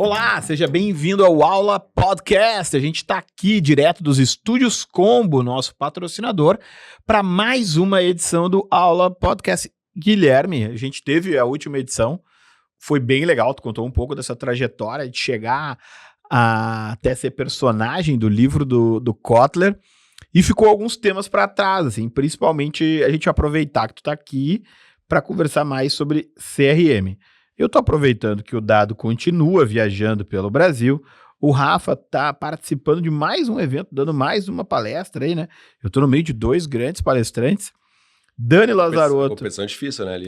Olá, seja bem-vindo ao Aula Podcast. A gente está aqui direto dos Estúdios Combo, nosso patrocinador, para mais uma edição do Aula Podcast. Guilherme, a gente teve a última edição, foi bem legal, tu contou um pouco dessa trajetória de chegar até ser personagem do livro do Kotler, e ficou alguns temas para trás, assim, principalmente a gente vai aproveitar que tu está aqui para conversar mais sobre CRM. Eu estou aproveitando que o Dado continua viajando pelo Brasil, o Rafa está participando de mais um evento, dando mais uma palestra aí, né? Eu estou no meio de dois grandes palestrantes, Dani Lazarotto. Competição é difícil, né, ali?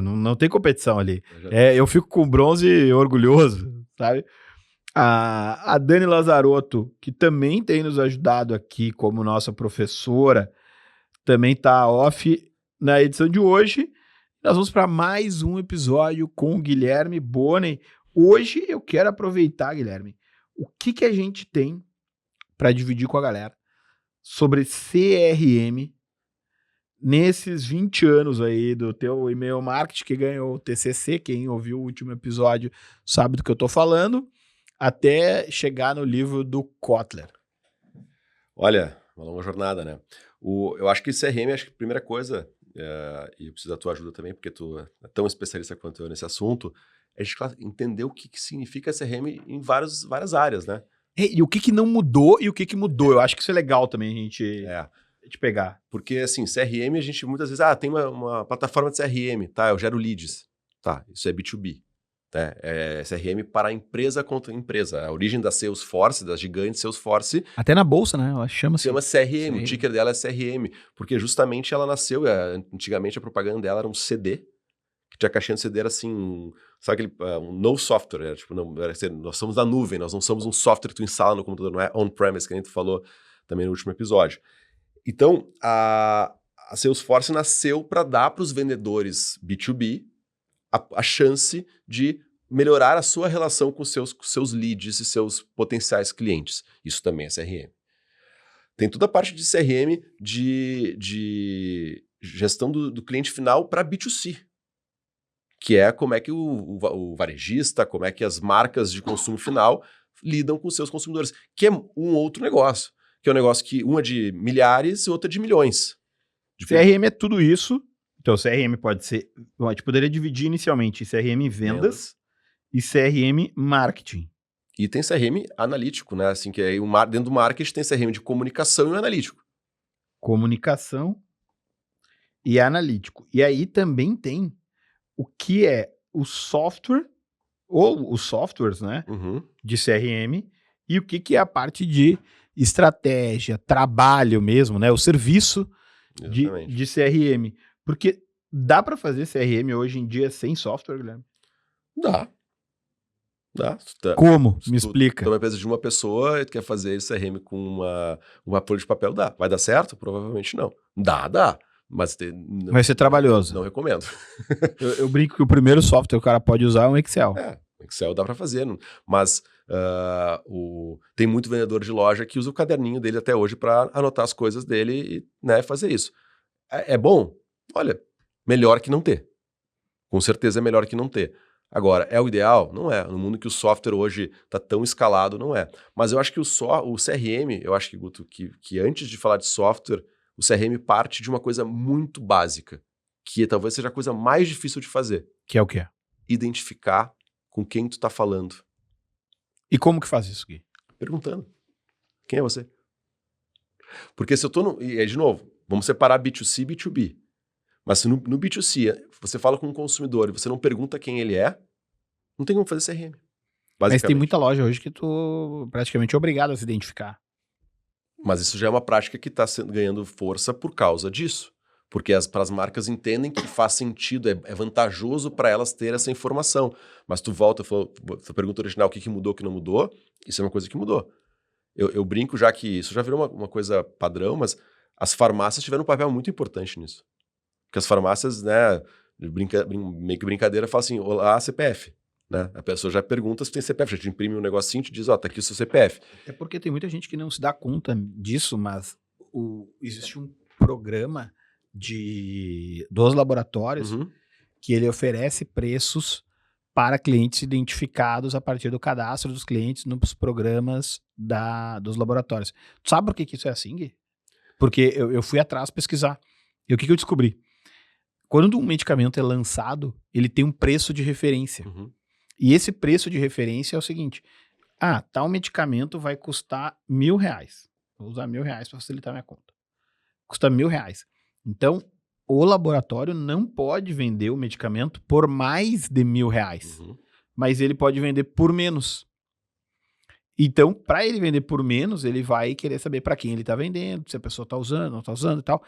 Não tem competição ali. Eu fico com bronze orgulhoso, sabe? A Dani Lazarotto, que também tem nos ajudado aqui como nossa professora, também está off na edição de hoje. Nós vamos para mais um episódio com o Guilherme Bonney. Hoje eu quero aproveitar, Guilherme, o que a gente tem para dividir com a galera sobre CRM nesses 20 anos aí do teu e-mail marketing, que ganhou o TCC. Quem ouviu o último episódio sabe do que eu tô falando, até chegar no livro do Kotler. Olha, uma longa jornada, né? Eu acho que CRM, acho que a primeira coisa, e eu preciso da tua ajuda também, porque tu é tão especialista quanto eu nesse assunto, é a gente entender o que significa CRM em várias áreas, né? E o que não mudou e o que mudou. Eu acho que isso é legal também a gente pegar. Porque, assim, CRM, a gente muitas vezes, tem uma plataforma de CRM, tá? Eu gero leads, tá? Isso é B2B. Né? É CRM para empresa contra empresa. A origem da Salesforce, das gigantes Salesforce... Até na bolsa, né? Ela chama CRM, o ticker dela é CRM, porque justamente ela nasceu, antigamente a propaganda dela era um CD, que tinha caixinha de CD, era assim, sabe aquele, um no software, era, tipo, não, era, nós somos da nuvem, nós não somos um software que tu instala no computador, não é on-premise, que a gente falou também no último episódio. Então, a Salesforce nasceu para dar para os vendedores B2B a chance de melhorar a sua relação com seus leads e seus potenciais clientes. Isso também é CRM. Tem toda a parte de CRM de gestão do cliente final para B2C, que é como é que o varejista, como é que as marcas de consumo final lidam com seus consumidores, que é um outro negócio, que é um negócio que um é de milhares e outro é de milhões. CRM é tudo isso. Então, CRM pode ser... A gente poderia dividir inicialmente CRM vendas e CRM marketing. E tem CRM analítico, né? Assim, que aí dentro do marketing tem CRM de comunicação e o analítico. Comunicação e analítico. E aí também tem o que é o software, ou os softwares, né? De CRM, e o que é a parte de estratégia, trabalho mesmo, né? O serviço de CRM. Porque dá para fazer CRM hoje em dia sem software, Guilherme? Dá. Como? Me explica. Tu é uma empresa de uma pessoa e tu quer fazer CRM com uma folha de papel, dá. Vai dar certo? Provavelmente não. Dá. Mas vai ser trabalhoso. Não recomendo. eu brinco que o primeiro software que o cara pode usar é um Excel. Excel dá para fazer, mas tem muito vendedor de loja que usa o caderninho dele até hoje para anotar as coisas dele e, né, fazer isso. É bom? Olha, melhor que não ter. Com certeza é melhor que não ter. Agora, é o ideal? Não é. No mundo que o software hoje está tão escalado, não é. Mas eu acho que o CRM, eu acho que, Guto, que antes de falar de software, o CRM parte de uma coisa muito básica, que talvez seja a coisa mais difícil de fazer. Que é o quê? Identificar com quem tu tá falando. E como que faz isso, Gui? Perguntando. Quem é você? Porque se eu tô e de novo, vamos separar B2C e B2B. Mas se no B2C você fala com um consumidor e você não pergunta quem ele é, não tem como fazer CRM. Mas tem muita loja hoje que tu praticamente é obrigado a se identificar. Mas isso já é uma prática que está ganhando força por causa disso. Porque para as marcas entendem que faz sentido, é vantajoso para elas ter essa informação. Mas tu volta, a pergunta original, o que mudou, o que não mudou, isso é uma coisa que mudou. Eu brinco já que isso já virou uma coisa padrão, mas as farmácias tiveram um papel muito importante nisso. Porque as farmácias, né, meio que brincadeira, falam assim, olá, CPF. Né? A pessoa já pergunta se tem CPF, já te imprime um negocinho e te diz, tá aqui o seu CPF. É porque tem muita gente que não se dá conta disso, mas existe um programa dos laboratórios que ele oferece preços para clientes identificados a partir do cadastro dos clientes nos programas dos laboratórios. Tu sabe por que isso é assim, Gui? Porque eu fui atrás pesquisar. E o que eu descobri? Quando um medicamento é lançado, ele tem um preço de referência. Uhum. E esse preço de referência é o seguinte: tal medicamento vai custar R$1.000. Vou usar R$1.000 para facilitar minha conta. Custa R$1.000. Então, o laboratório não pode vender o medicamento por mais de R$1.000, mas ele pode vender por menos. Então, para ele vender por menos, ele vai querer saber para quem ele está vendendo, se a pessoa está usando, não está usando e tal.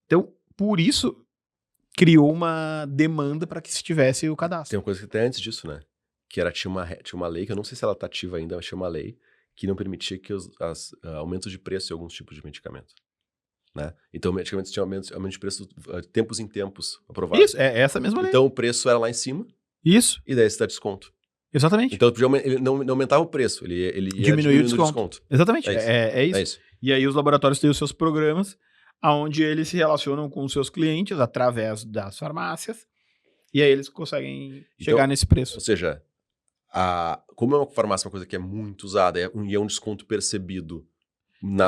Então, por isso, criou uma demanda para que se tivesse o cadastro. Tem uma coisa que até antes disso, né? Que tinha uma lei, que eu não sei se ela está ativa ainda, mas tinha uma lei que não permitia que aumentos de preço em alguns tipos de medicamento. Né? Então, medicamentos tinham aumento de preço tempos em tempos aprovados. Isso, é essa mesma lei. Então, o preço era lá em cima. Isso. E daí você dá desconto. Exatamente. Então, ele não aumentava o preço, ele ia diminuir o desconto. Exatamente, é isso. É isso. E aí os laboratórios têm os seus programas, onde eles se relacionam com os seus clientes através das farmácias, e aí eles conseguem chegar nesse preço. Ou seja, como é uma farmácia uma coisa que é muito usada, e é um desconto percebido.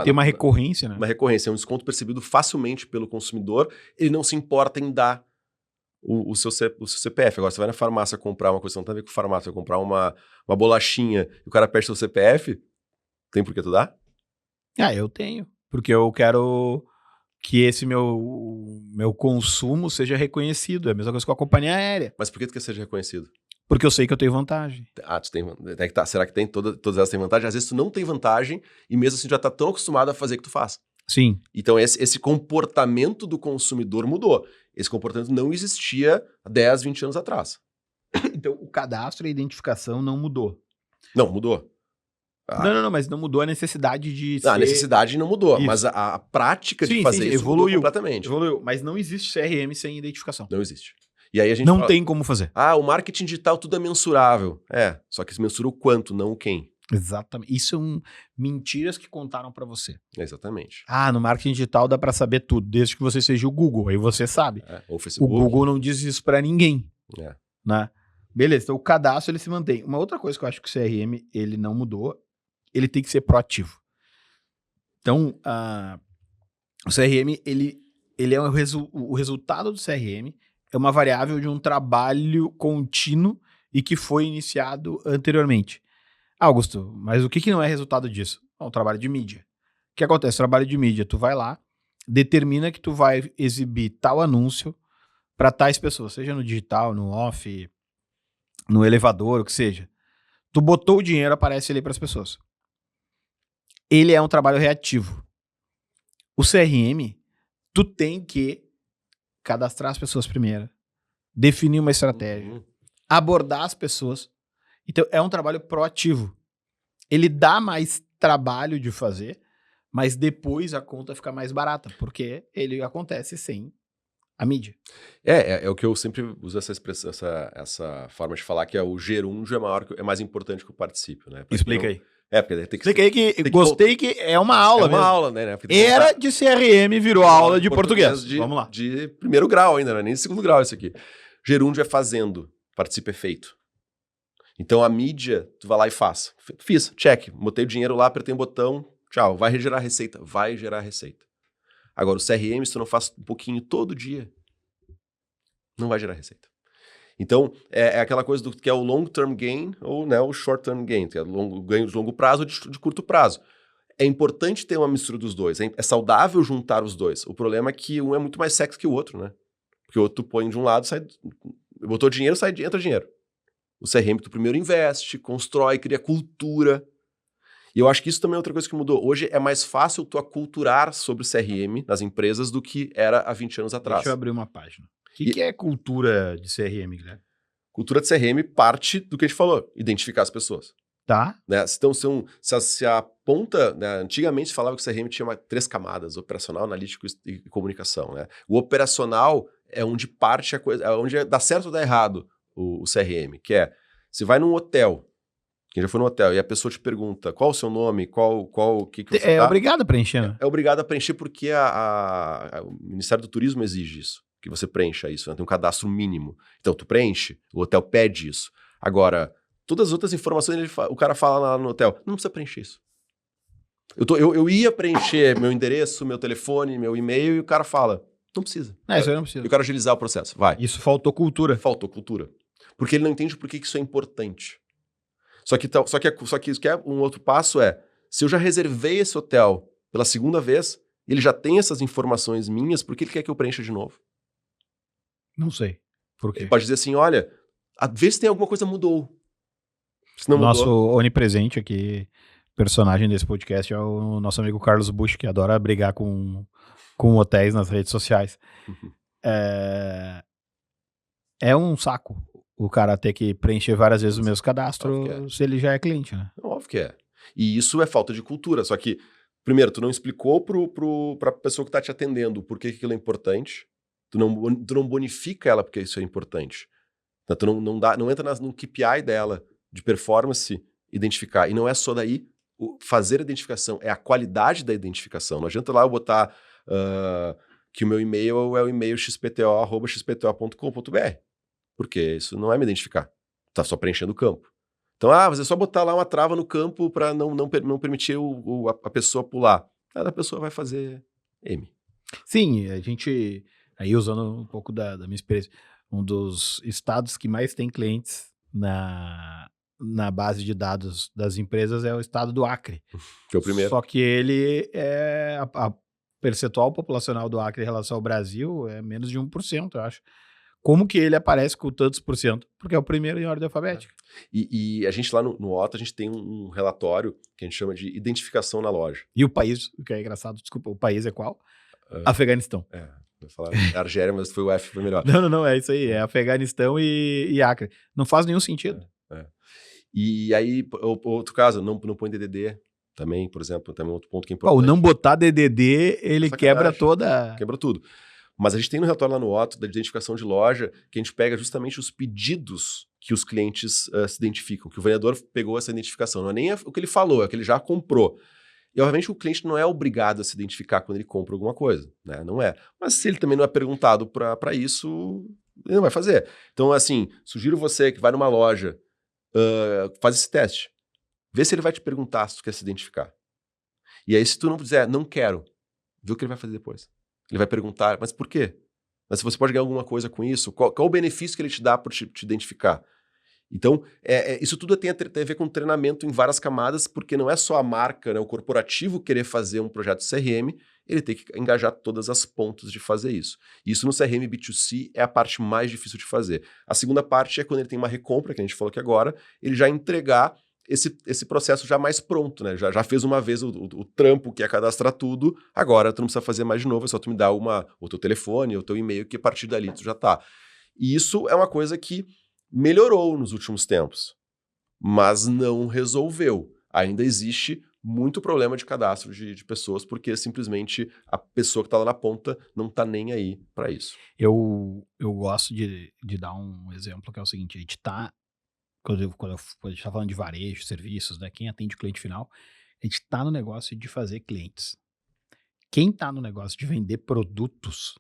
Tem uma recorrência, né? Uma recorrência, é um desconto percebido facilmente pelo consumidor, ele não se importa em dar o seu CPF. Agora, você vai na farmácia comprar uma coisa, não tem a ver com farmácia, vai comprar uma bolachinha e o cara pede seu CPF, tem por que tu dar? Eu tenho, porque eu quero que esse meu consumo seja reconhecido, é a mesma coisa com a companhia aérea. Mas por que tu quer ser reconhecido? Porque eu sei que eu tenho vantagem. Tu tem. Será que tem? Todas elas têm vantagem? Às vezes tu não tem vantagem e mesmo assim tu já tá tão acostumado a fazer que tu faz. Sim. Então esse comportamento do consumidor mudou. Esse comportamento não existia há 10, 20 anos atrás. Então o cadastro e a identificação não mudou. Não, mudou. Não, mas não mudou a necessidade de ser... A necessidade não mudou, Isso. mas a prática de fazer isso evoluiu mudou completamente. Evoluiu, mas não existe CRM sem identificação. Não existe. E aí a gente não tem como fazer. O marketing digital tudo é mensurável. Só que se mensura o quanto, não o quem. Exatamente. Isso são mentiras que contaram pra você. Exatamente. No marketing digital dá pra saber tudo, desde que você seja o Google, aí você sabe. Ou o Facebook. O Google não diz isso pra ninguém. Né? Beleza, então o cadastro ele se mantém. Uma outra coisa que eu acho que o CRM ele não mudou, ele tem que ser proativo. Então, o CRM, ele é o resultado do CRM é uma variável de um trabalho contínuo e que foi iniciado anteriormente. Augusto, mas o que não é resultado disso? É um trabalho de mídia. O que acontece? Trabalho de mídia, tu vai lá, determina que tu vai exibir tal anúncio para tais pessoas, seja no digital, no off, no elevador, o que seja. Tu botou o dinheiro, aparece ali para as pessoas. Ele é um trabalho reativo. O CRM, tu tem que cadastrar as pessoas primeiro, definir uma estratégia, abordar as pessoas. Então, é um trabalho proativo. Ele dá mais trabalho de fazer, mas depois a conta fica mais barata, porque ele acontece sem a mídia. É o que eu sempre uso essa expressão, essa forma de falar, que é o gerúndio é mais importante que o particípio, né? Explica aí. Porque tem que... Explica aí que gostei que é uma aula mesmo. É uma aula, né? Era de CRM, virou aula de português. Vamos lá. De primeiro grau ainda, não é nem de segundo grau isso aqui. Gerúndio é fazendo, participio é feito. Então a mídia, tu vai lá e faz. Fiz, check, botei o dinheiro lá, apertei um botão, tchau, vai gerar receita. Vai gerar receita. Agora, o CRM, se tu não faz um pouquinho todo dia, não vai gerar receita. Então, é aquela coisa que é o long-term gain ou, né, o short-term gain, que é ganho de longo prazo ou de curto prazo. É importante ter uma mistura dos dois, é saudável juntar os dois. O problema é que um é muito mais sexy que o outro, né? Porque o outro tu põe de um lado, botou dinheiro, entra dinheiro. O CRM tu primeiro investe, constrói, cria cultura. E eu acho que isso também é outra coisa que mudou. Hoje é mais fácil tu aculturar sobre CRM nas empresas do que era há 20 anos atrás. Deixa eu abrir uma página. O que é cultura de CRM, Guilherme? Cultura de CRM parte do que a gente falou, identificar as pessoas. Tá. Né? Então, se a ponta... Né? Antigamente se falava que o CRM tinha 3 camadas, operacional, analítico e comunicação. Né? O operacional é onde parte a coisa, é onde dá certo ou dá errado o CRM, que é, se vai num hotel, quem já foi no hotel, e a pessoa te pergunta qual o seu nome, o que você é obrigado a preencher, né? É obrigado a preencher porque o Ministério do Turismo exige isso, que você preencha isso, né? Tem um cadastro mínimo. Então, tu preenche, o hotel pede isso. Agora, todas as outras informações, o cara fala lá no hotel, não precisa preencher isso. Eu ia preencher meu endereço, meu telefone, meu e-mail, e o cara fala, não precisa. Isso aí não precisa. Eu quero agilizar o processo, vai. Isso faltou cultura. Faltou cultura. Porque ele não entende por que isso é importante. Só que um outro passo se eu já reservei esse hotel pela segunda vez, ele já tem essas informações minhas, por que ele quer que eu preencha de novo? Não sei. Por quê? Ele pode dizer assim, olha, vê se tem alguma coisa mudou. Se não Nosso mudou... onipresente aqui, personagem desse podcast, é o nosso amigo Carlos Busch, que adora brigar com hotéis nas redes sociais. É um saco o cara ter que preencher várias vezes o mesmo cadastro se ele já é cliente, né? Óbvio que é. E isso é falta de cultura. Só que, primeiro, tu não explicou pra pessoa que tá te atendendo por que aquilo é importante. Tu não bonifica ela porque isso é importante. Então, tu não entra no KPI dela de performance, identificar. E não é só daí fazer a identificação, é a qualidade da identificação. Não adianta lá eu botar que o meu e-mail é o e-mail xpto@xpto.com.br. Porque isso não é me identificar. Tá só preenchendo o campo. Então, mas é só botar lá uma trava no campo para não permitir a pessoa pular. Cada pessoa vai fazer M. Sim, a gente, aí usando um pouco da minha experiência, um dos estados que mais tem clientes na base de dados das empresas é o estado do Acre. Que é o primeiro. Só que ele a percentual populacional do Acre em relação ao Brasil é menos de 1%, eu acho. Como que ele aparece com tantos por cento? Porque é o primeiro em ordem alfabética. E a gente lá no Otto, a gente tem um relatório que a gente chama de identificação na loja. E o país, o que é engraçado, desculpa, o país é qual? Afeganistão. Vou falar Argélia, mas foi o F, foi melhor. Não, é isso aí, é Afeganistão e Acre. Não faz nenhum sentido. E aí, outro caso, não põe DDD também, por exemplo, também outro ponto que é importante. O não botar DDD, ele quebra toda... Quebra tudo. Mas a gente tem no relatório lá no Otto, da identificação de loja, que a gente pega justamente os pedidos que os clientes se identificam, que o vendedor pegou essa identificação. Não é nem o que ele falou, é o que ele já comprou. E, obviamente, o cliente não é obrigado a se identificar quando ele compra alguma coisa, né? Não é. Mas se ele também não é perguntado para isso, ele não vai fazer. Então, assim, sugiro você que vai numa loja, faz esse teste. Vê se ele vai te perguntar se tu quer se identificar. E aí, se tu não dizer, não quero, vê o que ele vai fazer depois. Ele vai perguntar, mas por quê? Mas se você pode ganhar alguma coisa com isso, qual o benefício que ele te dá por te identificar? Então, isso tudo tem a ver com treinamento em várias camadas, porque não é só a marca, né, o corporativo querer fazer um projeto CRM, ele tem que engajar todas as pontas de fazer isso. Isso no CRM B2C é a parte mais difícil de fazer. A segunda parte é quando ele tem uma recompra, que a gente falou aqui agora, ele já entregar esse processo já mais pronto, né? Já fez uma vez o trampo que é cadastrar tudo, agora tu não precisa fazer mais de novo, é só tu me dar o teu telefone, o teu e-mail, que a partir dali tu já tá. E isso é uma coisa que melhorou nos últimos tempos, mas não resolveu. Ainda existe muito problema de cadastro de pessoas, porque simplesmente a pessoa que tá lá na ponta não tá nem aí para isso. Eu gosto de dar um exemplo, que é o seguinte, a gente tá... Quando a gente tá falando de varejo, serviços, né? Quem atende o cliente final, a gente tá no negócio de fazer clientes. Quem tá no negócio de vender produtos,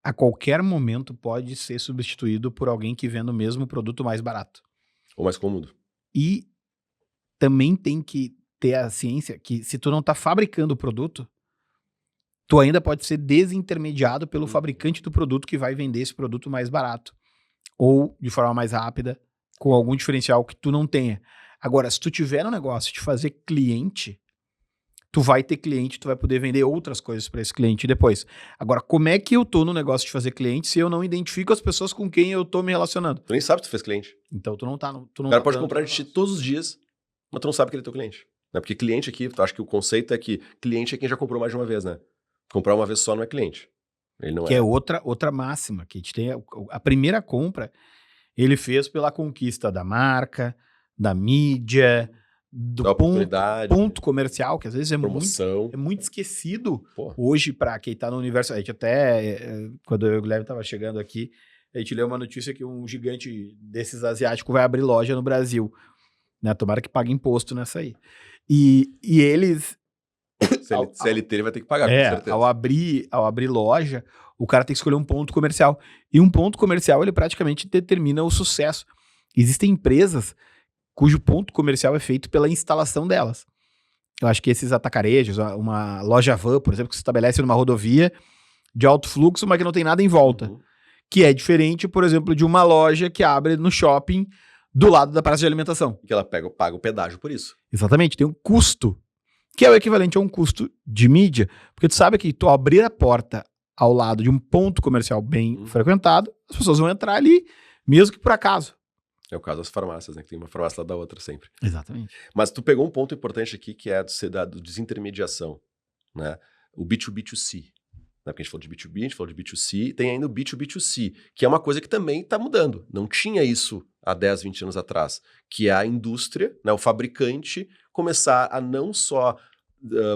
a qualquer momento pode ser substituído por alguém que venda o mesmo produto mais barato. Ou mais cômodo. E também tem que ter a ciência que se tu não tá fabricando o produto, tu ainda pode ser desintermediado pelo fabricante do produto que vai vender esse produto mais barato. Ou de forma mais rápida, com algum diferencial que tu não tenha. Agora, se tu tiver no negócio de fazer cliente, tu vai ter cliente, tu vai poder vender outras coisas para esse cliente depois. Agora, como é que eu tô no negócio de fazer cliente se eu não identifico as pessoas com quem eu tô me relacionando? Tu nem sabe que tu fez cliente. Então tu não tá no... O cara pode comprar de ti todos os dias, mas tu não sabe que ele é teu cliente. Né? Porque cliente aqui, tu acha que o conceito é que cliente é quem já comprou mais de uma vez, né? Comprar uma vez só não é cliente. Ele não que é outra máxima, que a gente tem a primeira compra, ele fez pela conquista da marca, da mídia, do ponto comercial, que às vezes é muito esquecido. Pô. Hoje para quem tá no universo. A gente até, quando eu e o Guilherme tava chegando aqui, a gente leu uma notícia que um gigante desses asiáticos vai abrir loja no Brasil. Né? Tomara que pague imposto nessa aí. E eles... CLT ele vai ter que pagar, com certeza. Ao abrir loja, o cara tem que escolher um ponto comercial. E um ponto comercial, ele praticamente determina o sucesso. Existem empresas cujo ponto comercial é feito pela instalação delas. Eu acho que esses atacarejos, uma loja van, por exemplo, que se estabelece numa rodovia de alto fluxo, mas que não tem nada em volta. Uhum. Que é diferente, por exemplo, de uma loja que abre no shopping do lado da praça de alimentação. Que ela paga o pedágio por isso. Exatamente, tem um custo, que é o equivalente a um custo de mídia, porque tu sabe que tu abrir a porta ao lado de um ponto comercial bem frequentado, as pessoas vão entrar ali, mesmo que por acaso. É o caso das farmácias, né? Que tem uma farmácia lá da outra sempre. Exatamente. Mas tu pegou um ponto importante aqui, que é do desintermediação, né? O B2B2C. Né? Porque a gente falou de B2B, a gente falou de B2C, tem ainda o B2B2C, que é uma coisa que também está mudando. Não tinha isso há 10, 20 anos atrás, que é a indústria, né? O fabricante, começar a não só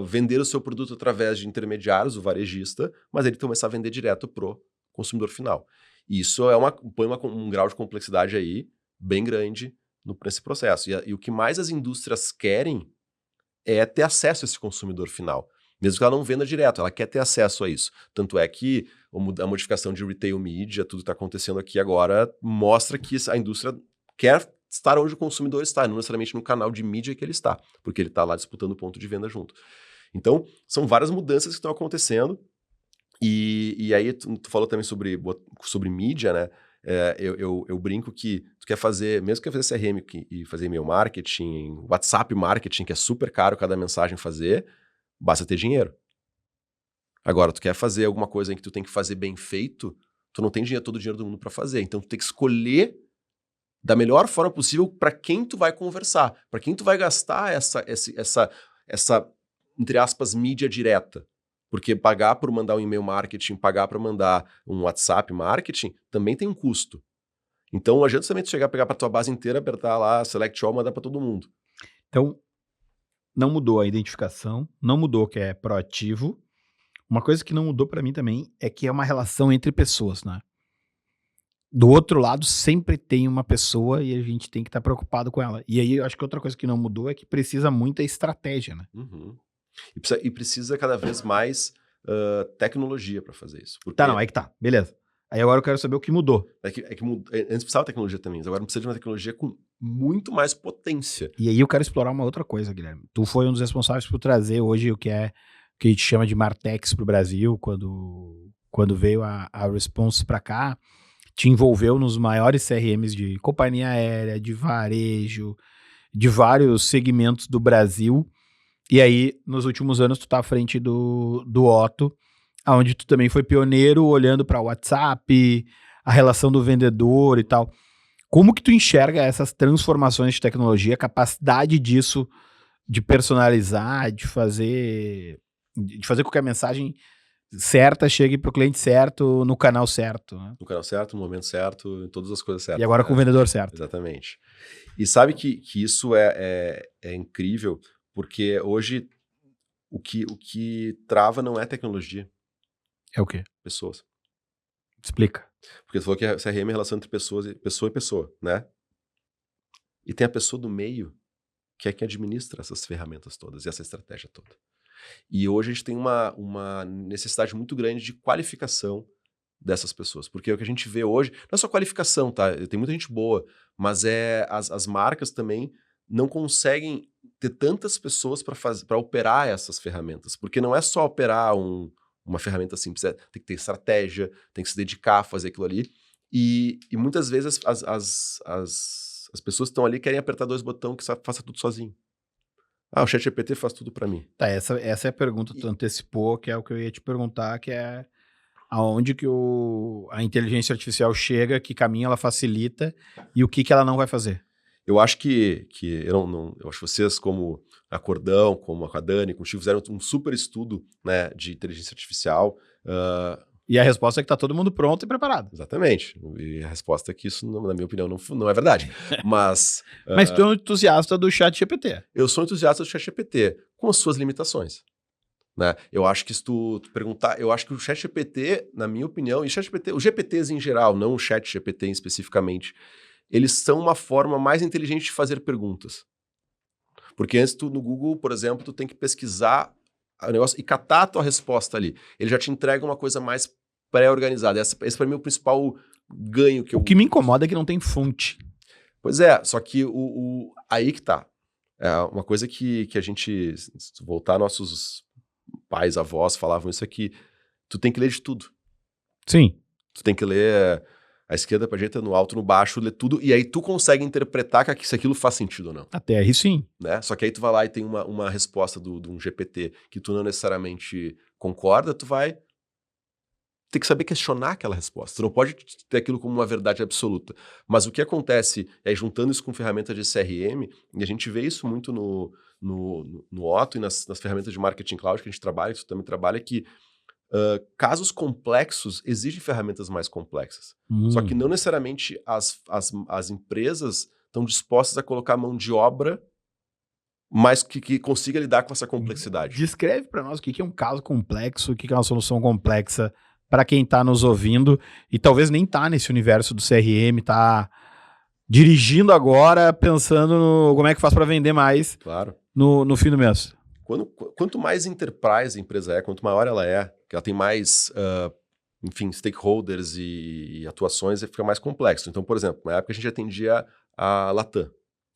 vender o seu produto através de intermediários, o varejista, mas ele começar a vender direto pro consumidor final. E isso põe um grau de complexidade aí bem grande nesse processo. E o que mais as indústrias querem é ter acesso a esse consumidor final. Mesmo que ela não venda direto, ela quer ter acesso a isso. Tanto é que a modificação de retail media, tudo que está acontecendo aqui agora, mostra que a indústria quer estar onde o consumidor está, não necessariamente no canal de mídia que ele está, porque ele está lá disputando o ponto de venda junto. Então, são várias mudanças que estão acontecendo. E aí, tu falou também sobre mídia, né? Eu brinco que tu quer fazer, mesmo que quer fazer CRM e fazer e-mail marketing, WhatsApp marketing, que é super caro cada mensagem fazer, basta ter dinheiro. Agora, tu quer fazer alguma coisa em que tu tem que fazer bem feito, tu não tem todo o dinheiro do mundo para fazer. Então, tu tem que escolher da melhor forma possível para quem tu vai conversar, para quem tu vai gastar essa, entre aspas, mídia direta. Porque pagar por mandar um e-mail marketing, pagar para mandar um WhatsApp marketing, também tem um custo. Então, não adianta somente chegar, pegar para tua base inteira, apertar lá, select all, mandar para todo mundo. Então, não mudou a identificação, não mudou que é proativo. Uma coisa que não mudou para mim também é que é uma relação entre pessoas, né? Do outro lado, sempre tem uma pessoa e a gente tem que estar preocupado com ela. E aí, eu acho que outra coisa que não mudou é que precisa muita estratégia, né? Uhum. E precisa cada vez mais tecnologia para fazer isso. Porque... Tá, não, aí que tá. Beleza. Aí agora eu quero saber o que mudou. Antes precisava de tecnologia também, agora precisa de uma tecnologia com muito mais potência. E aí eu quero explorar uma outra coisa, Guilherme. Tu foi um dos responsáveis por trazer hoje o que a gente chama de Martex pro Brasil, quando veio a Response para cá, te envolveu nos maiores CRMs de companhia aérea, de varejo, de vários segmentos do Brasil. E aí, nos últimos anos, tu tá à frente do Otto, onde tu também foi pioneiro, olhando para o WhatsApp, a relação do vendedor e tal. Como que tu enxerga essas transformações de tecnologia, a capacidade disso de personalizar, de fazer com que a mensagem certa chegue para o cliente certo, no canal certo, né? No canal certo, no momento certo, em todas as coisas certas. E agora com o vendedor certo. Exatamente. E sabe que isso é incrível, porque hoje o que trava não é tecnologia. É o quê? Pessoas. Explica. Porque tu falou que a CRM é a relação entre pessoa e pessoa, né? E tem a pessoa do meio, que é quem administra essas ferramentas todas e essa estratégia toda. E hoje a gente tem uma necessidade muito grande de qualificação dessas pessoas. Porque o que a gente vê hoje, não é só qualificação, tá? Tem muita gente boa, mas as marcas também não conseguem ter tantas pessoas para operar essas ferramentas. Porque não é só operar uma ferramenta simples, tem que ter estratégia, tem que se dedicar a fazer aquilo ali. E muitas vezes as pessoas que estão ali querem apertar 2 botões que faça tudo sozinho. O ChatGPT faz tudo para mim. Tá, essa é a pergunta que tu antecipou, que é o que eu ia te perguntar, que é aonde que a inteligência artificial chega, que caminho ela facilita e o que ela não vai fazer. Eu acho que eu acho que vocês, como a Cordão, como a Dani, como o Chico, fizeram um super estudo, né, de inteligência artificial. E a resposta é que tá todo mundo pronto e preparado. Exatamente. E a resposta é que isso, na minha opinião, não é verdade. Mas tu é um entusiasta do ChatGPT. Eu sou entusiasta do ChatGPT, com as suas limitações. Né? Eu acho que se tu perguntar, eu acho que o ChatGPT, na minha opinião, e os GPTs em geral, não o ChatGPT especificamente, eles são uma forma mais inteligente de fazer perguntas. Porque antes no Google, por exemplo, tu tem que pesquisar o negócio e catar a tua resposta ali. Ele já te entrega uma coisa mais pré-organizada. Esse para mim é o principal ganho que O que me incomoda é que não tem fonte. Pois é, só que aí que tá. É uma coisa que a gente, se voltar nossos pais, avós falavam isso aqui, tu tem que ler de tudo. Sim. Tu tem que ler a esquerda pra direita, no alto, no baixo, ler tudo, e aí tu consegue interpretar se aquilo faz sentido ou não. Até aí sim. Né? Só que aí tu vai lá e tem uma resposta de um GPT que tu não necessariamente concorda, tu vai ter que saber questionar aquela resposta. Tu não pode ter aquilo como uma verdade absoluta. Mas o que acontece é, juntando isso com ferramentas de CRM, e a gente vê isso muito no Otto e nas ferramentas de marketing cloud que a gente trabalha, que tu também trabalha, que casos complexos exigem ferramentas mais complexas. Só que não necessariamente as empresas estão dispostas a colocar mão de obra mas que consiga lidar com essa complexidade. Descreve para nós o que é um caso complexo, o que é uma solução complexa para quem está nos ouvindo e talvez nem está nesse universo do CRM, está dirigindo agora, pensando no como é que faz para vender mais no fim do mês. Quanto mais enterprise a empresa é, quanto maior ela é, que ela tem mais, enfim, stakeholders e atuações, fica mais complexo. Então, por exemplo, na época a gente atendia a Latam.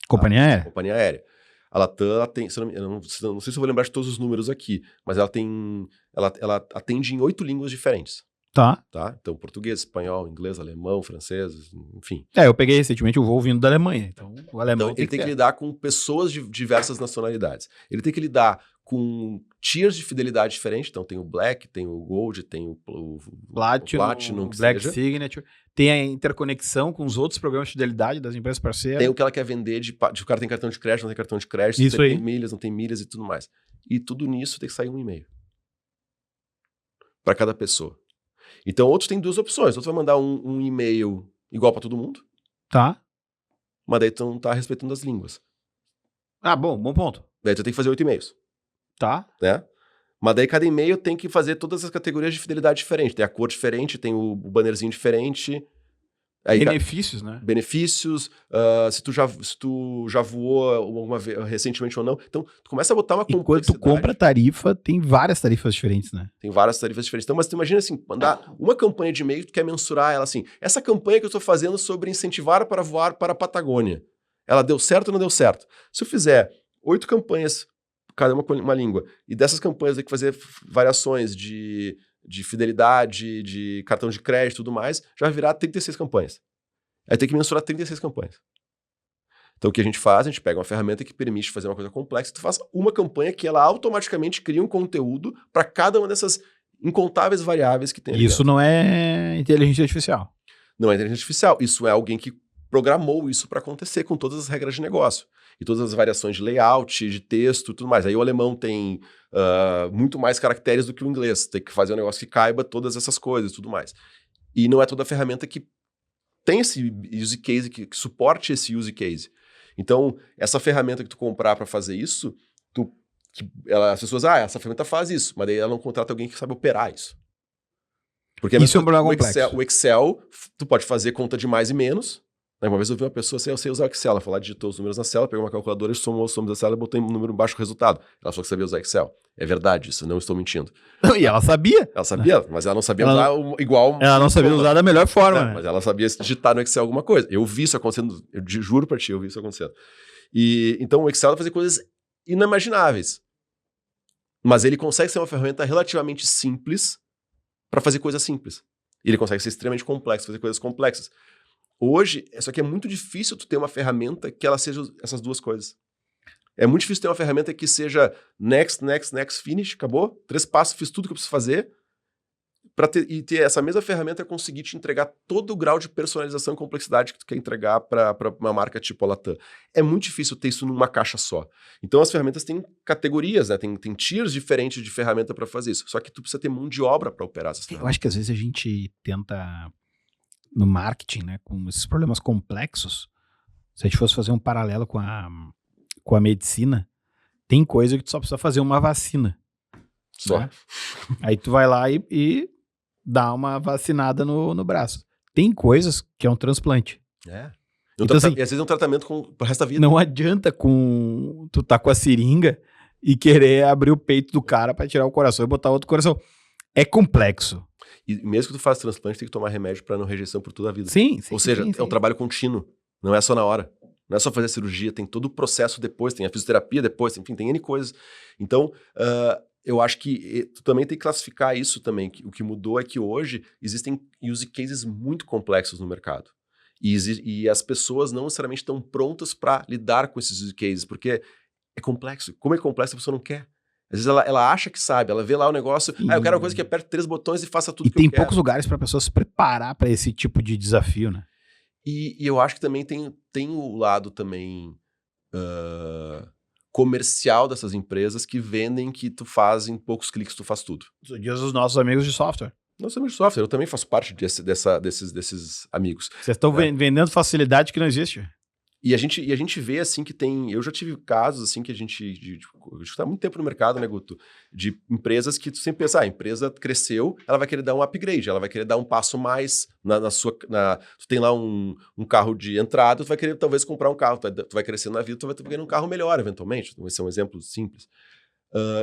Companhia aérea? Companhia aérea. A Latam, ela tem, eu não sei se eu vou lembrar de todos os números aqui, mas ela atende em 8 línguas diferentes. Tá. Então, português, espanhol, inglês, alemão, francês, enfim. Eu peguei recentemente o voo vindo da Alemanha, então o alemão ele tem que lidar com pessoas de diversas nacionalidades. Ele tem que lidar com tiers de fidelidade diferentes, então tem o Black, tem o Gold, tem o Platinum, Black Signature, tem a interconexão com os outros programas de fidelidade das empresas parceiras. Tem o que ela quer vender, de o cara tem cartão de crédito, não tem cartão de crédito, isso aí. Tem milhas, não tem milhas e tudo mais. E tudo nisso tem que sair um e-mail para cada pessoa. Então, outros têm 2 opções. Outro vai mandar um e-mail igual para todo mundo. Tá. Mas daí tu não tá respeitando as línguas. Bom ponto. Daí tu tem que fazer 8 e-mails. Tá. Né? Mas daí cada e-mail tem que fazer todas as categorias de fidelidade diferentes. Tem a cor diferente, tem o bannerzinho diferente. Aí, benefícios, né? Benefícios, se tu já voou alguma vez recentemente ou não. Então, tu começa a botar uma complexidade. E quando tu compra a tarifa, tem várias tarifas diferentes, né? Tem várias tarifas diferentes. Então, mas tu imagina assim, mandar uma campanha de e-mail, tu quer mensurar ela assim, essa campanha que eu estou fazendo sobre incentivar para voar para a Patagônia, ela deu certo ou não deu certo? Se eu fizer 8 campanhas, cada uma língua, e dessas campanhas eu tenho que fazer variações de fidelidade, de cartão de crédito e tudo mais, já vai virar 36 campanhas. Aí tem que mensurar 36 campanhas. Então o que a gente faz? A gente pega uma ferramenta que permite fazer uma coisa complexa, tu faz uma campanha que ela automaticamente cria um conteúdo para cada uma dessas incontáveis variáveis que tem ali Isso dentro. Não é inteligência artificial. Não é inteligência artificial. Isso é alguém que programou isso para acontecer com todas as regras de negócio. E todas as variações de layout, de texto e tudo mais. Aí o alemão tem muito mais caracteres do que o inglês. Tem que fazer um negócio que caiba todas essas coisas e tudo mais. E não é toda ferramenta que tem esse use case, que suporte esse use case. Então, essa ferramenta que tu comprar para fazer isso, as pessoas, essa ferramenta faz isso, mas daí ela não contrata alguém que sabe operar isso. Porque isso é um problema complexo. O Excel, tu pode fazer conta de mais e menos. Uma vez eu vi uma pessoa assim, eu sei usar o Excel. Ela falou, digitou os números na cela, pegou uma calculadora, somou os números da cela e botou um número baixo o resultado. Ela falou que sabia usar Excel. É verdade isso, não estou mentindo. E ela sabia. Ela sabia, mas ela não sabia usar igual... Ela não sabia usar da melhor forma. Né? Mas ela sabia digitar no Excel alguma coisa. Eu vi isso acontecendo, eu juro pra ti, eu vi isso acontecendo. E então o Excel vai fazer coisas inimagináveis. Mas ele consegue ser uma ferramenta relativamente simples para fazer coisas simples. E ele consegue ser extremamente complexo, fazer coisas complexas. Hoje, só que é muito difícil tu ter uma ferramenta que ela seja essas duas coisas. É muito difícil ter uma ferramenta que seja next, finish, acabou. 3 passos, fiz tudo que eu preciso fazer. E ter essa mesma ferramenta conseguir te entregar todo o grau de personalização e complexidade que tu quer entregar para uma marca tipo a Latam. É muito difícil ter isso numa caixa só. Então as ferramentas têm categorias, né? Tem tiers diferentes de ferramenta para fazer isso. Só que tu precisa ter mão de obra para operar essas ferramentas. Eu acho que às vezes a gente tenta... no marketing, né, com esses problemas complexos, se a gente fosse fazer um paralelo com a medicina, tem coisa que tu só precisa fazer uma vacina. Só. Né? Aí tu vai lá e dá uma vacinada no braço. Tem coisas que é um transplante. Então, assim, e às vezes é um tratamento pro resto da vida. Não adianta tu tá com a seringa e querer abrir o peito do cara para tirar o coração e botar outro coração. É complexo. E mesmo que tu faça transplante, tem que tomar remédio para não rejeição por toda a vida. Sim. Ou seja, é um trabalho contínuo. Não é só na hora. Não é só fazer a cirurgia, tem todo o processo depois, tem a fisioterapia depois, enfim, tem N coisas. Então, eu acho que tu também tem que classificar isso também. O que mudou é que hoje existem use cases muito complexos no mercado. E as pessoas não necessariamente estão prontas para lidar com esses use cases, porque é complexo. Como é complexo, a pessoa não quer. Às vezes ela acha que sabe, ela vê lá o negócio, eu quero uma coisa que aperte 3 botões e faça tudo que eu quero. E tem poucos lugares para a pessoa se preparar para esse tipo de desafio, né? E eu acho que também tem o lado também comercial dessas empresas que vendem que tu faz em poucos cliques, tu faz tudo. Diz os nossos amigos de software. Nossos amigos de software, eu também faço parte desses amigos. Vocês estão vendendo facilidade que não existe. E a gente vê, assim, que tem... Eu já tive casos, assim, que a gente está há muito tempo no mercado, né, Guto? De empresas que tu sempre pensa, a empresa cresceu, ela vai querer dar um upgrade, ela vai querer dar um passo mais na sua... tu tem lá um carro de entrada, tu vai querer talvez comprar um carro, tu vai crescer na vida, tu vai querer um carro melhor, eventualmente. Então, esse é um exemplo simples.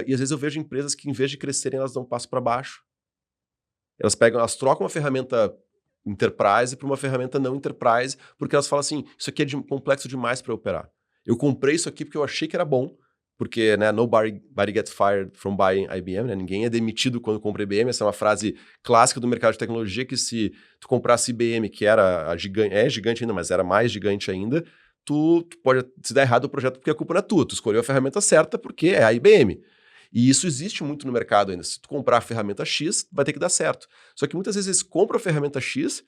E às vezes eu vejo empresas que, em vez de crescerem, elas dão um passo para baixo. Elas trocam uma ferramenta Enterprise para uma ferramenta não Enterprise, porque elas falam assim, isso aqui é complexo demais para operar. Eu comprei isso aqui porque eu achei que era bom, porque, né, nobody gets fired from buying IBM, né, ninguém é demitido quando compra IBM, essa é uma frase clássica do mercado de tecnologia, que se tu comprasse IBM, que era gigante ainda, mas era mais gigante ainda, tu pode se dar errado o projeto porque a culpa não é tua, tu escolheu a ferramenta certa porque é a IBM. E isso existe muito no mercado ainda. Se tu comprar a ferramenta X, vai ter que dar certo. Só que muitas vezes eles compram a ferramenta X,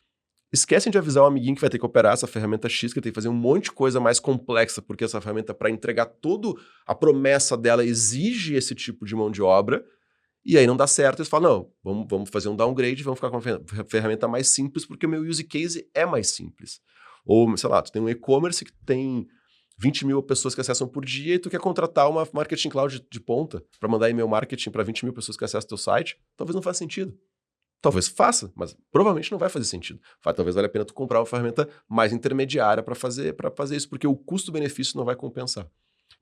esquecem de avisar o amiguinho que vai ter que operar essa ferramenta X, que tem que fazer um monte de coisa mais complexa, porque essa ferramenta, para entregar toda a promessa dela, exige esse tipo de mão de obra, e aí não dá certo. Eles falam, não, vamos fazer um downgrade, vamos ficar com uma ferramenta mais simples, porque o meu use case é mais simples. Ou, sei lá, tu tem um e-commerce que tem 20 mil pessoas que acessam por dia e tu quer contratar uma marketing cloud de ponta para mandar e-mail marketing para 20 mil pessoas que acessam teu site, talvez não faça sentido. Talvez faça, mas provavelmente não vai fazer sentido. Talvez valha a pena tu comprar uma ferramenta mais intermediária para fazer isso, porque o custo-benefício não vai compensar.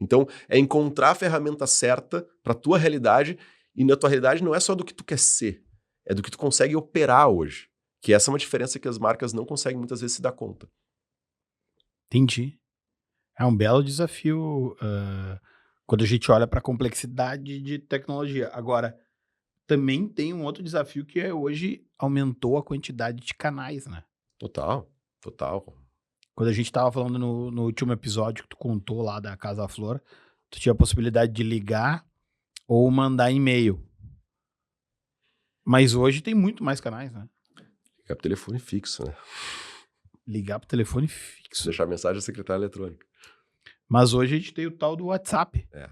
Então, é encontrar a ferramenta certa para tua realidade, e na tua realidade não é só do que tu quer ser, é do que tu consegue operar hoje. Que essa é uma diferença que as marcas não conseguem muitas vezes se dar conta. Entendi. É um belo desafio quando a gente olha para a complexidade de tecnologia. Agora, também tem um outro desafio que é hoje aumentou a quantidade de canais, né? Total. Quando a gente estava falando no último episódio que tu contou lá da Casa Flor, tu tinha a possibilidade de ligar ou mandar e-mail. Mas hoje tem muito mais canais, né? Ligar pro telefone fixo, né? Ligar pro telefone fixo. Deixar mensagem à secretária eletrônica. Mas hoje a gente tem o tal do WhatsApp. É.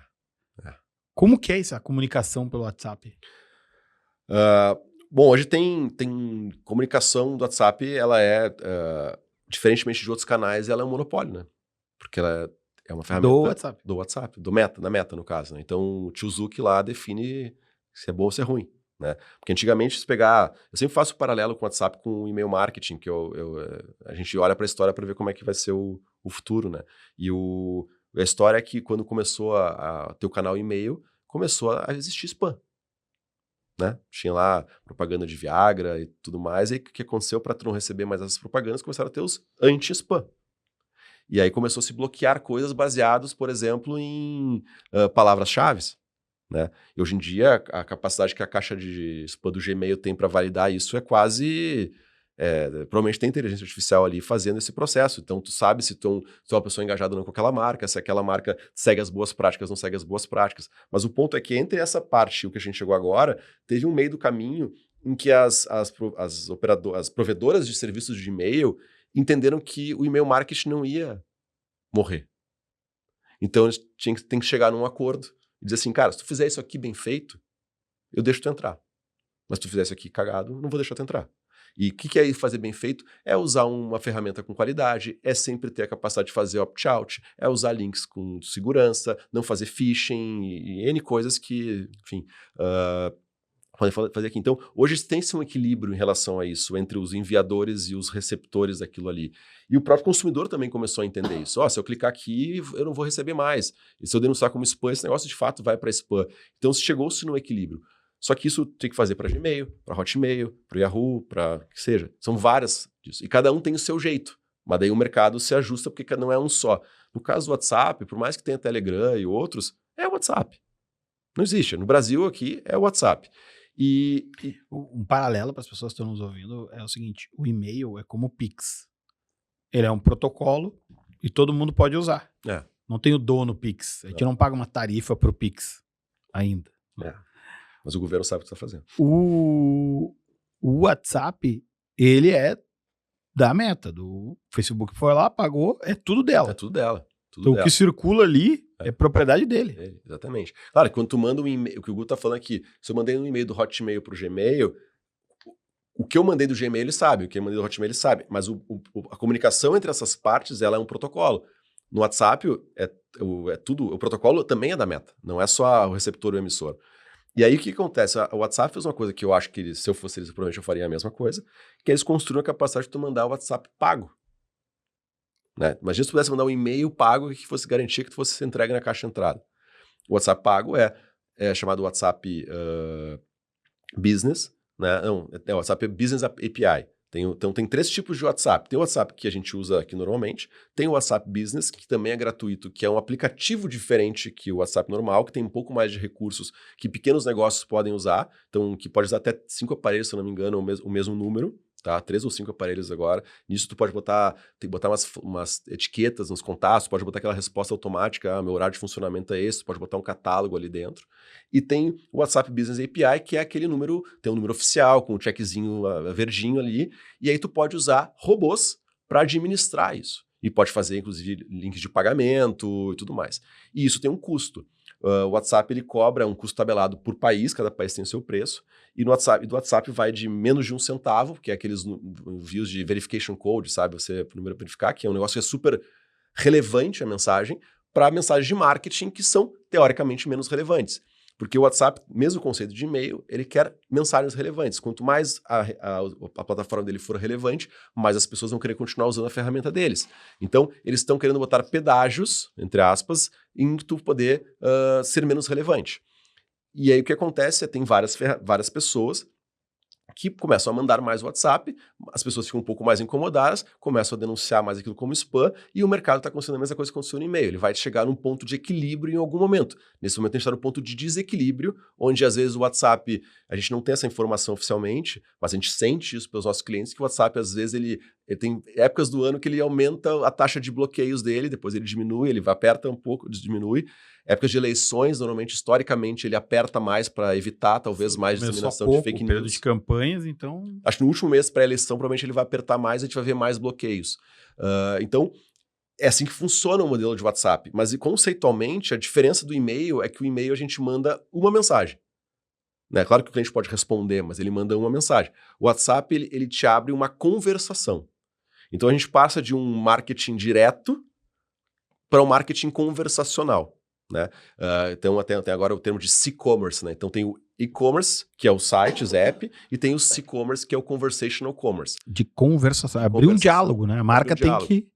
Como que é isso, a comunicação pelo WhatsApp? Bom, hoje tem comunicação do WhatsApp, ela é, diferentemente de outros canais, ela é um monopólio, né? Porque ela é uma ferramenta do WhatsApp, da Meta, no caso, né? Então, o tio Zuck lá define se é bom ou se é ruim, né? Porque antigamente, se pegar... Eu sempre faço o paralelo com o WhatsApp com o e-mail marketing, que a gente olha para a história para ver como é que vai ser o futuro, né? E a história é que quando começou a ter o canal e-mail, começou a existir spam. Né? Tinha lá propaganda de Viagra e tudo mais, e o que aconteceu para tu não receber mais essas propagandas? Começaram a ter os anti-spam. E aí começou a se bloquear coisas baseadas, por exemplo, em palavras-chave. Né? E hoje em dia, a capacidade que a caixa de spam do Gmail tem para validar isso é quase... provavelmente tem inteligência artificial ali fazendo esse processo. Então, tu sabe se tu é uma pessoa engajada ou não com aquela marca, se aquela marca segue as boas práticas, não segue as boas práticas. Mas o ponto é que entre essa parte e o que a gente chegou agora, teve um meio do caminho em que as provedoras de serviços de e-mail entenderam que o e-mail marketing não ia morrer. Então, eles tem que chegar num acordo e dizer assim, cara, se tu fizer isso aqui bem feito, eu deixo tu entrar. Mas se tu fizer isso aqui cagado, não vou deixar tu entrar. E o que é fazer bem feito? É usar uma ferramenta com qualidade, é sempre ter a capacidade de fazer opt-out, é usar links com segurança, não fazer phishing e N coisas que, enfim, podem fazer aqui. Então, hoje tem-se um equilíbrio em relação a isso, entre os enviadores e os receptores daquilo ali. E o próprio consumidor também começou a entender isso. Se eu clicar aqui, eu não vou receber mais. E se eu denunciar como spam, esse negócio de fato vai para spam. Então, chegou-se no equilíbrio. Só que isso tem que fazer para Gmail, para Hotmail, para Yahoo, para que seja. São várias disso. E cada um tem o seu jeito. Mas daí o mercado se ajusta porque não é um só. No caso do WhatsApp, por mais que tenha Telegram e outros, é o WhatsApp. Não existe. No Brasil aqui é o WhatsApp. Um paralelo para as pessoas que estão nos ouvindo é o seguinte, o e-mail é como o Pix. Ele é um protocolo e todo mundo pode usar. É. Não tem o dono Pix. A gente não paga uma tarifa pro Pix ainda. É. Mas o governo sabe o que está fazendo. O WhatsApp, ele é da Meta. Do Facebook foi lá, pagou, é tudo dela. É tudo dela. Então o que circula ali é propriedade dele. Exatamente. Claro, quando tu manda um e-mail, o que o Gu tá falando aqui, se eu mandei um e-mail do Hotmail pro Gmail, o que eu mandei do Gmail ele sabe, o que eu mandei do Hotmail ele sabe, mas a comunicação entre essas partes, ela é um protocolo. No WhatsApp, tudo, o protocolo também é da Meta, não é só o receptor e o emissor. E aí o que acontece? O WhatsApp fez uma coisa que eu acho que se eu fosse eles, provavelmente eu faria a mesma coisa, que eles construíram a capacidade de tu mandar o WhatsApp pago. Né? Imagina se tu pudesse mandar um e-mail pago que fosse garantir que tu fosse entregue na caixa de entrada. O WhatsApp pago é chamado WhatsApp Business, né? Não, é o WhatsApp Business API. Então tem 3 tipos de WhatsApp. Tem o WhatsApp que a gente usa aqui normalmente, tem o WhatsApp Business, que também é gratuito, que é um aplicativo diferente que o WhatsApp normal, que tem um pouco mais de recursos que pequenos negócios podem usar, então que pode usar até 5 aparelhos, se eu não me engano, o mesmo número. Tá? 3 ou 5 aparelhos agora. Nisso tu pode botar umas etiquetas nos contatos, pode botar aquela resposta automática, meu horário de funcionamento é esse, pode botar um catálogo ali dentro. E tem o WhatsApp Business API, que é aquele número, tem um número oficial, com um checkzinho verdinho ali, e aí tu pode usar robôs para administrar isso. E pode fazer, inclusive, links de pagamento e tudo mais. E isso tem um custo. O WhatsApp ele cobra um custo tabelado por país, cada país tem o seu preço, e do WhatsApp vai de menos de 1 centavo, que é aqueles envios de verification code, sabe? Você primeiro verificar, que é um negócio que é super relevante a mensagem, para mensagens de marketing que são teoricamente menos relevantes. Porque o WhatsApp, mesmo o conceito de e-mail, ele quer mensagens relevantes. Quanto mais a plataforma dele for relevante, mais as pessoas vão querer continuar usando a ferramenta deles. Então, eles estão querendo botar pedágios, entre aspas, em tu poder ser menos relevante. E aí o que acontece é tem várias pessoas que começam a mandar mais WhatsApp, as pessoas ficam um pouco mais incomodadas, começam a denunciar mais aquilo como spam, e o mercado está acontecendo a mesma coisa que aconteceu no e-mail. Ele vai chegar num ponto de equilíbrio em algum momento. Nesse momento a gente está no ponto de desequilíbrio, onde às vezes o WhatsApp, a gente não tem essa informação oficialmente, mas a gente sente isso pelos nossos clientes, que o WhatsApp às vezes ele tem épocas do ano que ele aumenta a taxa de bloqueios dele, depois ele diminui, ele aperta um pouco, diminui. Épocas de eleições, normalmente, historicamente, ele aperta mais para evitar, talvez, mais disseminação de fake news. Período de campanhas, então... Acho que no último mês pré-eleição, provavelmente ele vai apertar mais e a gente vai ver mais bloqueios. Então, é assim que funciona o modelo de WhatsApp. Mas, conceitualmente, a diferença do e-mail é que o e-mail a gente manda uma mensagem. Né? Claro que o cliente pode responder, mas ele manda uma mensagem. O WhatsApp, ele te abre uma conversação. Então, a gente passa de um marketing direto para um marketing conversacional. Né? Então, até agora o termo de C-commerce. Né? Então, tem o e-commerce, que é o site, o app, e tem o C-commerce, que é o conversational commerce. De conversação. Abrir um diálogo, né? A marca tem que...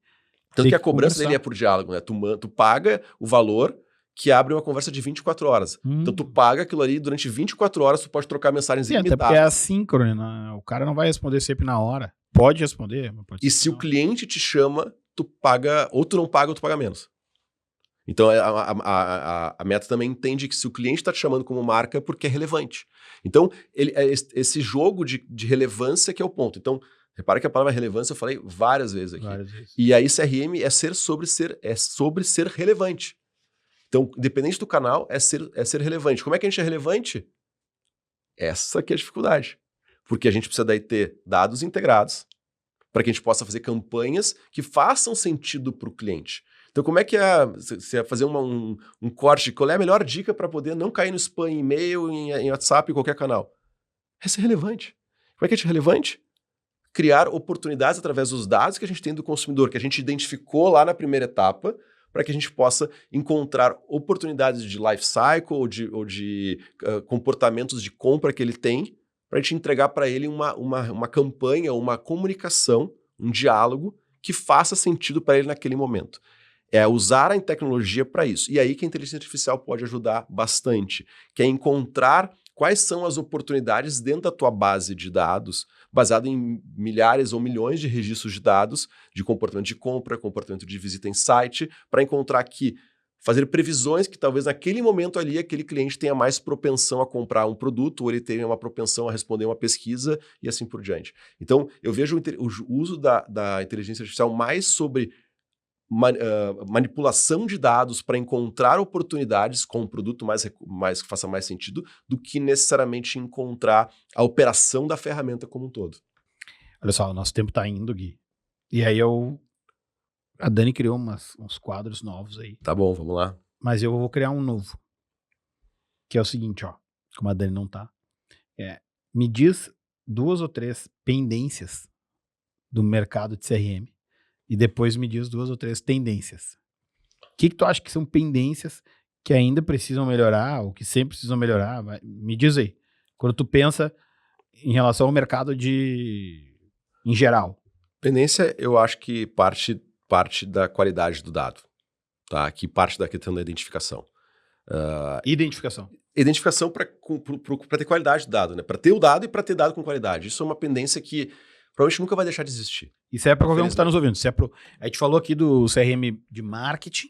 Tanto que a cobrança dele é por diálogo. Né? Tu paga o valor que abre uma conversa de 24 horas. Então, tu paga aquilo ali durante 24 horas, tu pode trocar mensagens ilimitadas. Até porque é assíncrono, né? O cara não vai responder sempre na hora. Pode responder, mas pode ser. E se o cliente te chama, tu paga, ou tu não paga, ou tu paga menos. Então, a Meta também entende que se o cliente está te chamando como marca, é porque é relevante. Então, esse jogo de relevância que é o ponto. Então, repara que a palavra relevância eu falei várias vezes aqui. E aí, CRM é sobre ser relevante. Então, independente do canal, é ser relevante. Como é que a gente é relevante? Essa que é a dificuldade. Porque a gente precisa daí ter dados integrados para que a gente possa fazer campanhas que façam sentido para o cliente. Então, como é que você fazer um corte? Qual é a melhor dica para poder não cair no spam, em e-mail, em WhatsApp, em qualquer canal? É ser relevante. Como é que a gente é relevante? Criar oportunidades através dos dados que a gente tem do consumidor, que a gente identificou lá na primeira etapa, para que a gente possa encontrar oportunidades de life cycle ou de comportamentos de compra que ele tem, para a gente entregar para ele uma campanha, uma comunicação, um diálogo que faça sentido para ele naquele momento. É usar a tecnologia para isso. E aí que a inteligência artificial pode ajudar bastante, que é encontrar quais são as oportunidades dentro da tua base de dados, baseado em milhares ou milhões de registros de dados, de comportamento de compra, comportamento de visita em site, para encontrar aqui, fazer previsões que talvez naquele momento ali aquele cliente tenha mais propensão a comprar um produto ou ele tenha uma propensão a responder uma pesquisa e assim por diante. Então, eu vejo o uso da inteligência artificial mais sobre manipulação de dados para encontrar oportunidades com um produto mais que faça mais sentido do que necessariamente encontrar a operação da ferramenta como um todo. Olha só, o nosso tempo tá indo, Gui. E aí a Dani criou uns quadros novos aí. Tá bom, vamos lá. Mas eu vou criar um novo. Que é o seguinte, ó. Como a Dani não tá. Me diz 2 ou 3 pendências do mercado de CRM. E depois me diz 2 ou 3 tendências. O que tu acha que são pendências que ainda precisam melhorar ou que sempre precisam melhorar? Me diz aí. Quando tu pensa em relação ao mercado em geral. Pendência, eu acho que parte da qualidade do dado, tá? Que parte da questão da identificação. Identificação. Identificação para ter qualidade do dado, né? Para ter o dado e para ter dado com qualidade. Isso é uma pendência que provavelmente nunca vai deixar de existir. Isso é para qualquer um que está nos ouvindo. A gente falou aqui do CRM de marketing,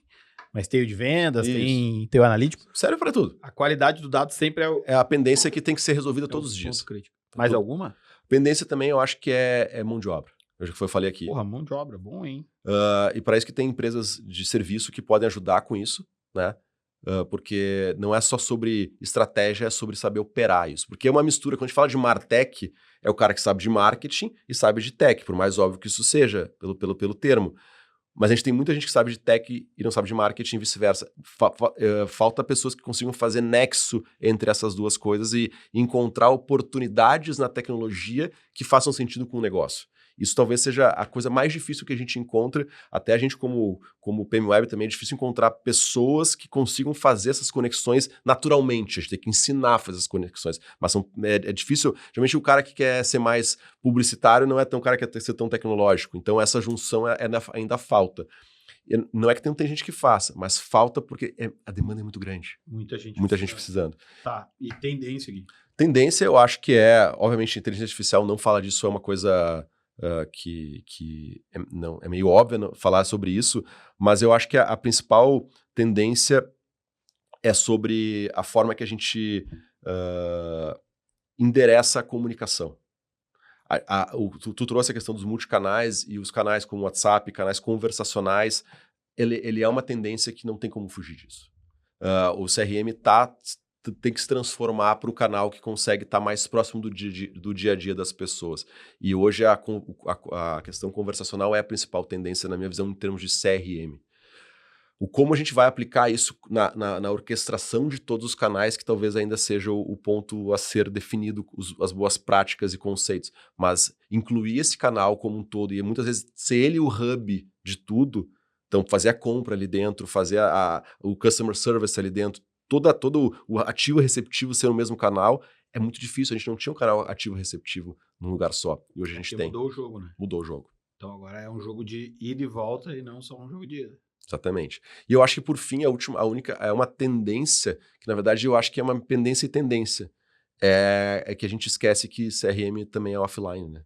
mas tem o de vendas, tem o analítico. Serve para tudo. A qualidade do dado sempre é a pendência que tem que ser resolvida todos os dias. Mais alguma? Pendência também eu acho que é mão de obra. Eu já falei aqui. Porra, mão de obra, bom, hein? E para isso que tem empresas de serviço que podem ajudar com isso, né? Porque não é só sobre estratégia, é sobre saber operar isso. Porque é uma mistura, quando a gente fala de martech, é o cara que sabe de marketing e sabe de tech, por mais óbvio que isso seja, pelo termo. Mas a gente tem muita gente que sabe de tech e não sabe de marketing e vice-versa. Falta pessoas que consigam fazer nexo entre essas duas coisas e encontrar oportunidades na tecnologia que façam sentido com o negócio. Isso talvez seja a coisa mais difícil que a gente encontra. Até a gente, como PMWeb, também é difícil encontrar pessoas que consigam fazer essas conexões naturalmente. A gente tem que ensinar a fazer essas conexões. Mas é difícil. Geralmente o cara que quer ser mais publicitário não é tão cara que quer ser tão tecnológico. Então essa junção ainda falta. Não é que tem gente que faça, mas falta porque a demanda é muito grande. Muita gente precisando. Tá, e tendência aqui? Tendência eu acho que obviamente, a inteligência artificial não fala disso, é uma coisa... que é meio óbvio falar sobre isso, mas eu acho que a principal tendência é sobre a forma que a gente endereça a comunicação. Tu trouxe a questão dos multicanais e os canais como WhatsApp, canais conversacionais, ele é uma tendência que não tem como fugir disso. O CRM tem que se transformar para o canal que consegue estar mais próximo do dia a dia das pessoas. E hoje a questão conversacional é a principal tendência, na minha visão, em termos de CRM. Como a gente vai aplicar isso na orquestração de todos os canais, que talvez ainda seja o ponto a ser definido, as boas práticas e conceitos. Mas incluir esse canal como um todo, e muitas vezes ser ele o hub de tudo, então fazer a compra ali dentro, fazer o customer service ali dentro, todo o ativo e receptivo ser o mesmo canal, é muito difícil. A gente não tinha um canal ativo e receptivo num lugar só. E hoje a gente tem. Mudou o jogo, né? Mudou o jogo. Então agora é um jogo de ida e volta e não só um jogo de ida. Exatamente. E eu acho que, por fim, a única é uma tendência, que na verdade eu acho que é uma pendência e tendência. É que a gente esquece que CRM também é offline, né?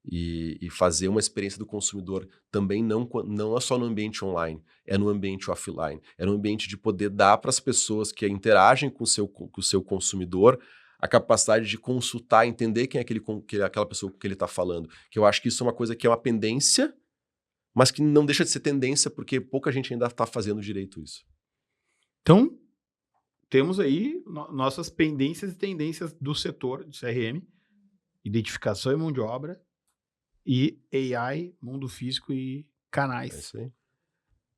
E fazer uma experiência do consumidor também não é só no ambiente online, é no ambiente offline. É no ambiente de poder dar para as pessoas que interagem com o seu consumidor a capacidade de consultar, entender quem é aquela pessoa que ele está falando. Que eu acho que isso é uma coisa que é uma pendência, mas que não deixa de ser tendência, porque pouca gente ainda está fazendo direito isso. Então, temos aí nossas pendências e tendências do setor de CRM, identificação e mão de obra, e AI, mundo físico e canais. É isso aí.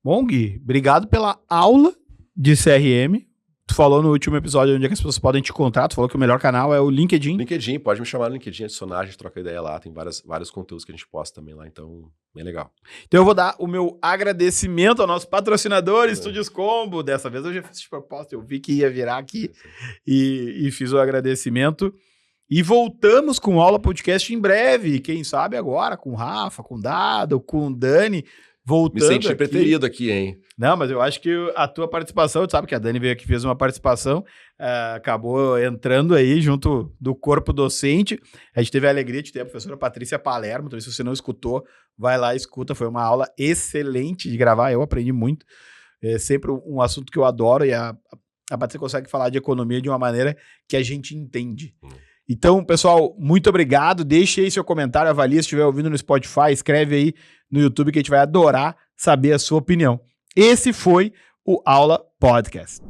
Bom, Gui, obrigado pela aula de CRM. Tu falou no último episódio onde é que as pessoas podem te encontrar. Tu falou que o melhor canal é o LinkedIn. LinkedIn, pode me chamar no LinkedIn, adicionar, a gente troca ideia lá. Tem vários conteúdos que a gente posta também lá, então, bem legal. Então eu vou dar o meu agradecimento ao nosso patrocinador, Estúdios Combo. Dessa vez eu já fiz de proposta, eu vi que ia virar aqui e fiz o agradecimento. E voltamos com aula podcast em breve. Quem sabe agora com o Rafa, com o Dado, com o Dani. voltando Me senti aqui, preterido aqui, hein? Não, mas eu acho que a tua participação, tu sabe que a Dani veio aqui, fez uma participação, acabou entrando aí junto do corpo docente. A gente teve a alegria de ter a professora Patrícia Palermo, então se você não escutou, vai lá e escuta. Foi uma aula excelente de gravar, eu aprendi muito. É sempre um assunto que eu adoro e a Patrícia consegue falar de economia de uma maneira que a gente entende. Então, pessoal, muito obrigado. Deixe aí seu comentário, avalie se estiver ouvindo no Spotify, escreve aí no YouTube que a gente vai adorar saber a sua opinião. Esse foi o Aula Podcast.